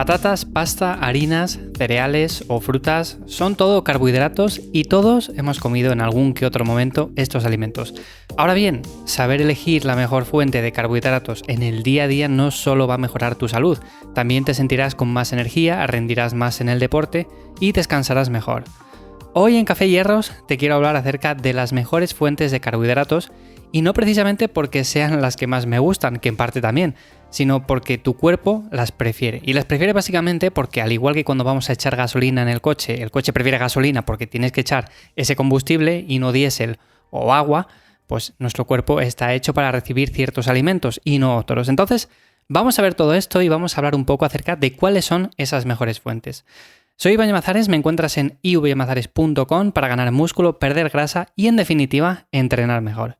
Patatas, pasta, harinas, cereales o frutas son todo carbohidratos y todos hemos comido en algún que otro momento estos alimentos. Ahora bien, saber elegir la mejor fuente de carbohidratos en el día a día no solo va a mejorar tu salud, también te sentirás con más energía, rendirás más en el deporte y descansarás mejor. Hoy en Café Hierros te quiero hablar acerca de las mejores fuentes de carbohidratos y no precisamente porque sean las que más me gustan, que en parte también, sino porque tu cuerpo las prefiere. Y las prefiere básicamente porque al igual que cuando vamos a echar gasolina en el coche prefiere gasolina porque tienes que echar ese combustible y no diésel o agua, pues nuestro cuerpo está hecho para recibir ciertos alimentos y no otros. Entonces, vamos a ver todo esto y vamos a hablar un poco acerca de cuáles son esas mejores fuentes. Soy Iván Llamazares, me encuentras en ivllamazares.com para ganar músculo, perder grasa y en definitiva, entrenar mejor.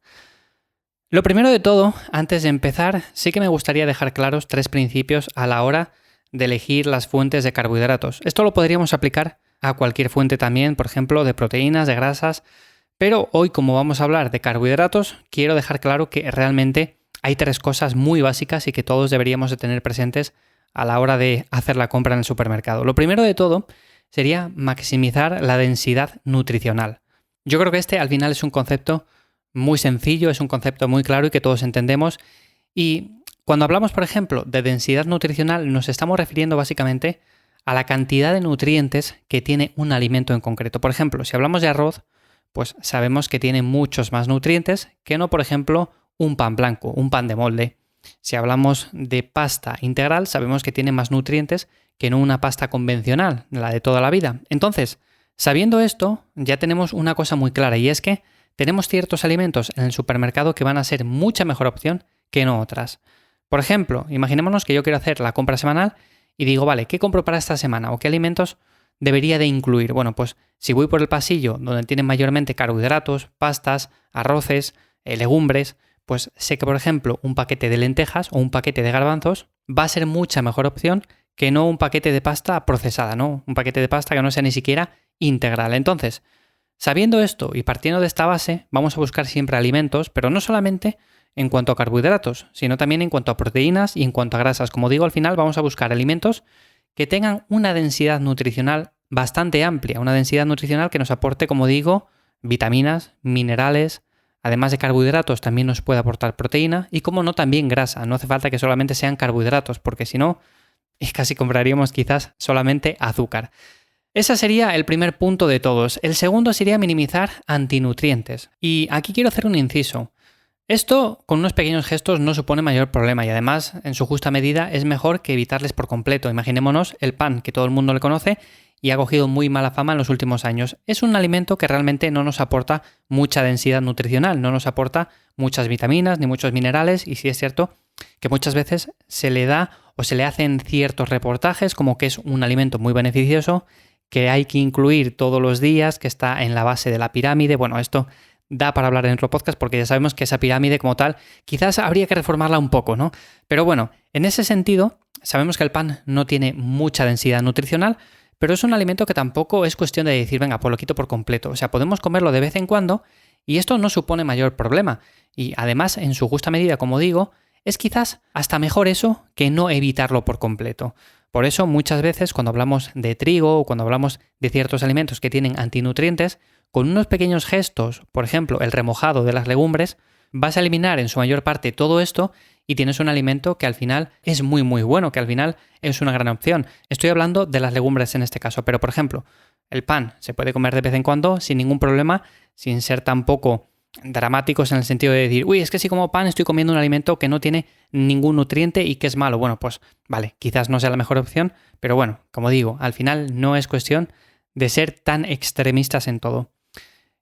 Lo primero de todo, antes de empezar, sí que me gustaría dejar claros 3 principios a la hora de elegir las fuentes de carbohidratos. Esto lo podríamos aplicar a cualquier fuente también, por ejemplo, de proteínas, de grasas, pero hoy como vamos a hablar de carbohidratos, quiero dejar claro que realmente hay 3 cosas muy básicas y que todos deberíamos de tener presentes a la hora de hacer la compra en el supermercado. Lo primero de todo sería maximizar la densidad nutricional. Yo creo que este al final es un concepto muy sencillo, es un concepto muy claro y que todos entendemos. Y cuando hablamos, por ejemplo, de densidad nutricional, nos estamos refiriendo básicamente a la cantidad de nutrientes que tiene un alimento en concreto. Por ejemplo, si hablamos de arroz, pues sabemos que tiene muchos más nutrientes que no, por ejemplo, un pan blanco, un pan de molde. Si hablamos de pasta integral, sabemos que tiene más nutrientes que no una pasta convencional, la de toda la vida. Entonces, sabiendo esto, ya tenemos una cosa muy clara y es que tenemos ciertos alimentos en el supermercado que van a ser mucha mejor opción que no otras. Por ejemplo, imaginémonos que yo quiero hacer la compra semanal y digo, vale, ¿qué compro para esta semana? ¿O qué alimentos debería de incluir? Bueno, pues si voy por el pasillo donde tienen mayormente carbohidratos, pastas, arroces, legumbres, pues sé que, por ejemplo, un paquete de lentejas o un paquete de garbanzos va a ser mucha mejor opción que no un paquete de pasta procesada, ¿no? Un paquete de pasta que no sea ni siquiera integral. Entonces, sabiendo esto y partiendo de esta base, vamos a buscar siempre alimentos, pero no solamente en cuanto a carbohidratos, sino también en cuanto a proteínas y en cuanto a grasas. Como digo, al final vamos a buscar alimentos que tengan una densidad nutricional bastante amplia, una densidad nutricional que nos aporte, como digo, vitaminas, minerales, además de carbohidratos también nos puede aportar proteína y, como no, también grasa. No hace falta que solamente sean carbohidratos, porque si no, casi compraríamos quizás solamente azúcar. Ese sería el primer punto de todos. El segundo sería minimizar antinutrientes. Y aquí quiero hacer un inciso. Esto, con unos pequeños gestos, no supone mayor problema y además, en su justa medida, es mejor que evitarles por completo. Imaginémonos el pan, que todo el mundo le conoce y ha cogido muy mala fama en los últimos años. Es un alimento que realmente no nos aporta mucha densidad nutricional, no nos aporta muchas vitaminas ni muchos minerales y sí es cierto que muchas veces se le da o se le hacen ciertos reportajes como que es un alimento muy beneficioso, que hay que incluir todos los días, que está en la base de la pirámide. Bueno, esto da para hablar en otro podcast porque ya sabemos que esa pirámide como tal quizás habría que reformarla un poco, ¿no? Pero bueno, en ese sentido, sabemos que el pan no tiene mucha densidad nutricional, pero es un alimento que tampoco es cuestión de decir, venga, pues lo quito por completo. O sea, podemos comerlo de vez en cuando y esto no supone mayor problema. Y además, en su justa medida, como digo, es quizás hasta mejor eso que no evitarlo por completo. Por eso, muchas veces, cuando hablamos de trigo o cuando hablamos de ciertos alimentos que tienen antinutrientes, con unos pequeños gestos, por ejemplo, el remojado de las legumbres, vas a eliminar en su mayor parte todo esto y tienes un alimento que al final es muy muy bueno, que al final es una gran opción. Estoy hablando de las legumbres en este caso, pero por ejemplo, el pan se puede comer de vez en cuando sin ningún problema, sin ser tampoco dramáticos en el sentido de decir, uy, es que si como pan estoy comiendo un alimento que no tiene ningún nutriente y que es malo. Bueno, pues vale, quizás no sea la mejor opción, pero bueno, como digo, al final no es cuestión de ser tan extremistas en todo.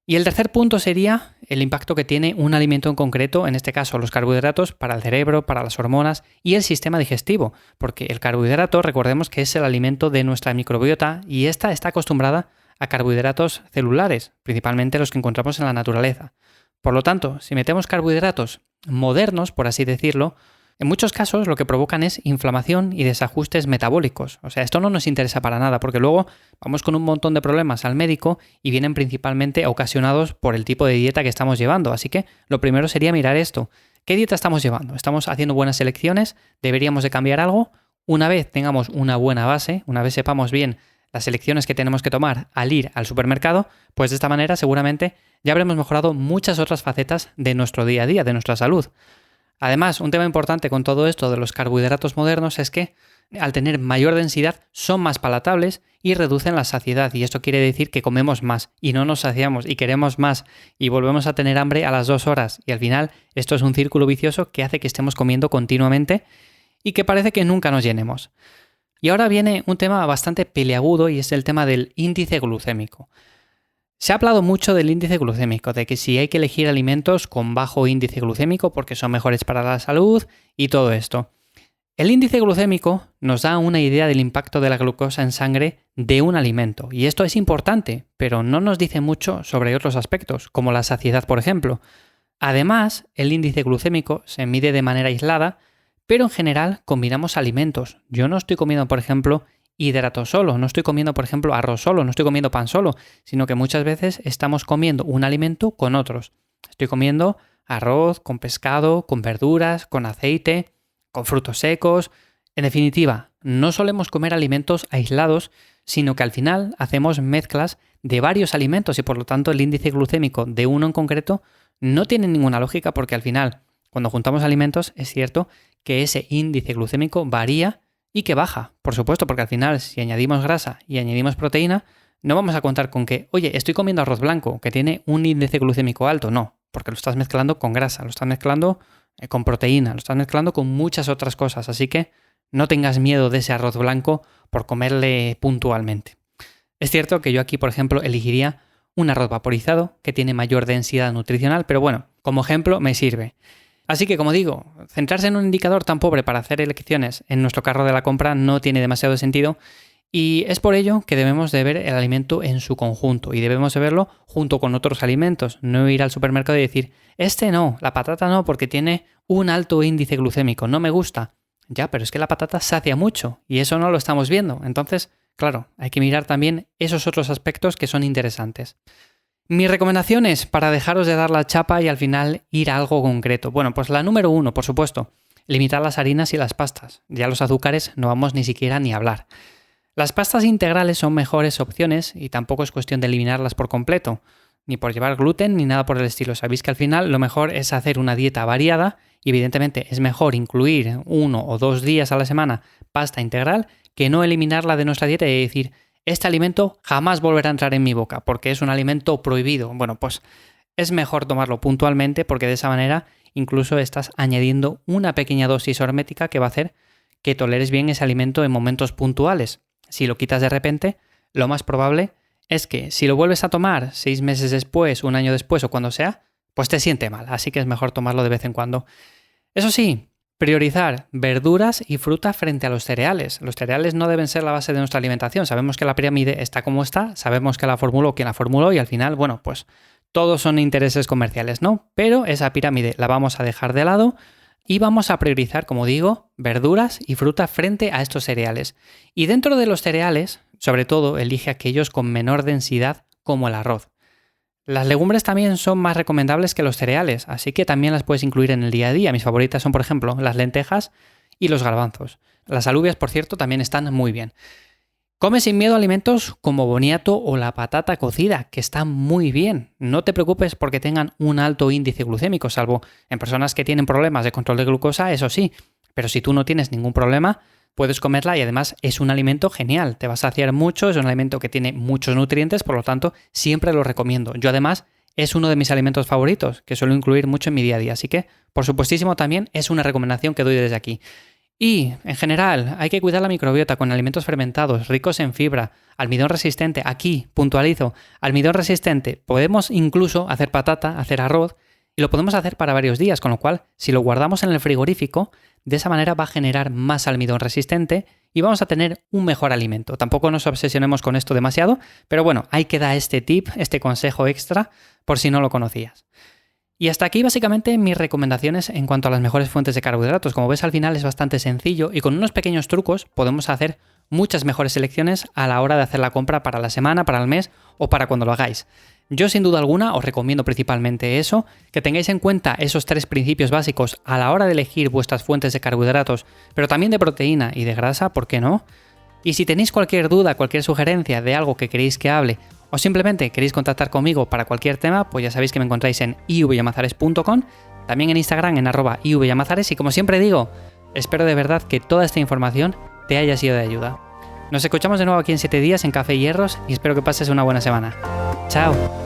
Y el tercer punto sería el impacto que tiene un alimento en concreto, en este caso los carbohidratos, para el cerebro, para las hormonas y el sistema digestivo, porque el carbohidrato, recordemos que es el alimento de nuestra microbiota y esta está acostumbrada a carbohidratos celulares, principalmente los que encontramos en la naturaleza. Por lo tanto, si metemos carbohidratos modernos, por así decirlo, en muchos casos lo que provocan es inflamación y desajustes metabólicos. O sea, esto no nos interesa para nada porque luego vamos con un montón de problemas al médico y vienen principalmente ocasionados por el tipo de dieta que estamos llevando. Así que lo primero sería mirar esto. ¿Qué dieta estamos llevando? ¿Estamos haciendo buenas elecciones? ¿Deberíamos de cambiar algo? una vez tengamos una buena base, una vez sepamos bien las elecciones que tenemos que tomar al ir al supermercado, pues de esta manera seguramente ya habremos mejorado muchas otras facetas de nuestro día a día, de nuestra salud. Además, un tema importante con todo esto de los carbohidratos modernos es que al tener mayor densidad son más palatables y reducen la saciedad, y esto quiere decir que comemos más y no nos saciamos y queremos más y volvemos a tener hambre a las 2 horas, y al final esto es un círculo vicioso que hace que estemos comiendo continuamente y que parece que nunca nos llenemos. Y ahora viene un tema bastante peliagudo y es el tema del índice glucémico. Se ha hablado mucho del índice glucémico, de que si hay que elegir alimentos con bajo índice glucémico porque son mejores para la salud y todo esto. El índice glucémico nos da una idea del impacto de la glucosa en sangre de un alimento, y esto es importante, pero no nos dice mucho sobre otros aspectos, como la saciedad, por ejemplo. Además, el índice glucémico se mide de manera aislada, pero en general combinamos alimentos. Yo no estoy comiendo, por ejemplo, hidratos solo, no estoy comiendo, por ejemplo, arroz solo, no estoy comiendo pan solo, sino que muchas veces estamos comiendo un alimento con otros. Estoy comiendo arroz con pescado, con verduras, con aceite, con frutos secos. En definitiva, no solemos comer alimentos aislados, sino que al final hacemos mezclas de varios alimentos y por lo tanto el índice glucémico de uno en concreto no tiene ninguna lógica, porque al final, cuando juntamos alimentos, es cierto que ese índice glucémico varía y que baja, por supuesto, porque al final si añadimos grasa y añadimos proteína, no vamos a contar con que, oye, estoy comiendo arroz blanco que tiene un índice glucémico alto. No, porque lo estás mezclando con grasa, lo estás mezclando con proteína, lo estás mezclando con muchas otras cosas, así que no tengas miedo de ese arroz blanco por comerle puntualmente. Es cierto que yo aquí, por ejemplo, elegiría un arroz vaporizado que tiene mayor densidad nutricional, pero bueno, como ejemplo me sirve. Así que, como digo, centrarse en un indicador tan pobre para hacer elecciones en nuestro carro de la compra no tiene demasiado sentido, y es por ello que debemos de ver el alimento en su conjunto y debemos de verlo junto con otros alimentos, no ir al supermercado y decir, este no, la patata no porque tiene un alto índice glucémico, no me gusta. Ya, pero es que la patata sacia mucho y eso no lo estamos viendo, entonces, claro, hay que mirar también esos otros aspectos que son interesantes. Mis recomendaciones para dejaros de dar la chapa y al final ir a algo concreto. Bueno, pues la número 1, por supuesto, limitar las harinas y las pastas. Ya los azúcares no vamos ni siquiera ni a hablar. Las pastas integrales son mejores opciones y tampoco es cuestión de eliminarlas por completo, ni por llevar gluten ni nada por el estilo. Sabéis que al final lo mejor es hacer una dieta variada y evidentemente es mejor incluir 1 o 2 días a la semana pasta integral que no eliminarla de nuestra dieta y decir, este alimento jamás volverá a entrar en mi boca porque es un alimento prohibido. Bueno, pues es mejor tomarlo puntualmente porque de esa manera incluso estás añadiendo una pequeña dosis hormética que va a hacer que toleres bien ese alimento en momentos puntuales. Si lo quitas de repente, lo más probable es que si lo vuelves a tomar 6 meses después, 1 año después o cuando sea, pues te siente mal. Así que es mejor tomarlo de vez en cuando. Eso sí, priorizar verduras y fruta frente a los cereales. Los cereales no deben ser la base de nuestra alimentación. Sabemos que la pirámide está como está, sabemos que la formuló quien la formuló y al final, bueno, pues todos son intereses comerciales, ¿no? Pero esa pirámide la vamos a dejar de lado y vamos a priorizar, como digo, verduras y fruta frente a estos cereales. Y dentro de los cereales, sobre todo, elige aquellos con menor densidad como el arroz. Las legumbres también son más recomendables que los cereales, así que también las puedes incluir en el día a día. Mis favoritas son, por ejemplo, las lentejas y los garbanzos. Las alubias, por cierto, también están muy bien. Come sin miedo alimentos como boniato o la patata cocida, que están muy bien. No te preocupes porque tengan un alto índice glucémico, salvo en personas que tienen problemas de control de glucosa, eso sí. Pero si tú no tienes ningún problema, puedes comerla y además es un alimento genial. Te va a saciar mucho, es un alimento que tiene muchos nutrientes, por lo tanto, siempre lo recomiendo. Yo además es uno de mis alimentos favoritos, que suelo incluir mucho en mi día a día. Así que, por supuestísimo, también es una recomendación que doy desde aquí. Y, en general, hay que cuidar la microbiota con alimentos fermentados, ricos en fibra, almidón resistente. Aquí, puntualizo, almidón resistente. Podemos incluso hacer patata, hacer arroz, y lo podemos hacer para varios días, con lo cual, si lo guardamos en el frigorífico, de esa manera va a generar más almidón resistente y vamos a tener un mejor alimento. Tampoco nos obsesionemos con esto demasiado, pero bueno, ahí queda este tip, este consejo extra, por si no lo conocías. Y hasta aquí básicamente mis recomendaciones en cuanto a las mejores fuentes de carbohidratos. Como ves, al final es bastante sencillo y con unos pequeños trucos podemos hacer muchas mejores selecciones a la hora de hacer la compra para la semana, para el mes o para cuando lo hagáis. Yo sin duda alguna os recomiendo principalmente eso, que tengáis en cuenta esos 3 principios básicos a la hora de elegir vuestras fuentes de carbohidratos, pero también de proteína y de grasa, ¿por qué no? Y si tenéis cualquier duda, cualquier sugerencia de algo que queréis que hable, o simplemente queréis contactar conmigo para cualquier tema, pues ya sabéis que me encontráis en ivyamazares.com, también en Instagram en @ivyamazares, y como siempre digo, espero de verdad que toda esta información te haya sido de ayuda. Nos escuchamos de nuevo aquí en 7 días en Café y Hierros y espero que pases una buena semana. ¡Chao!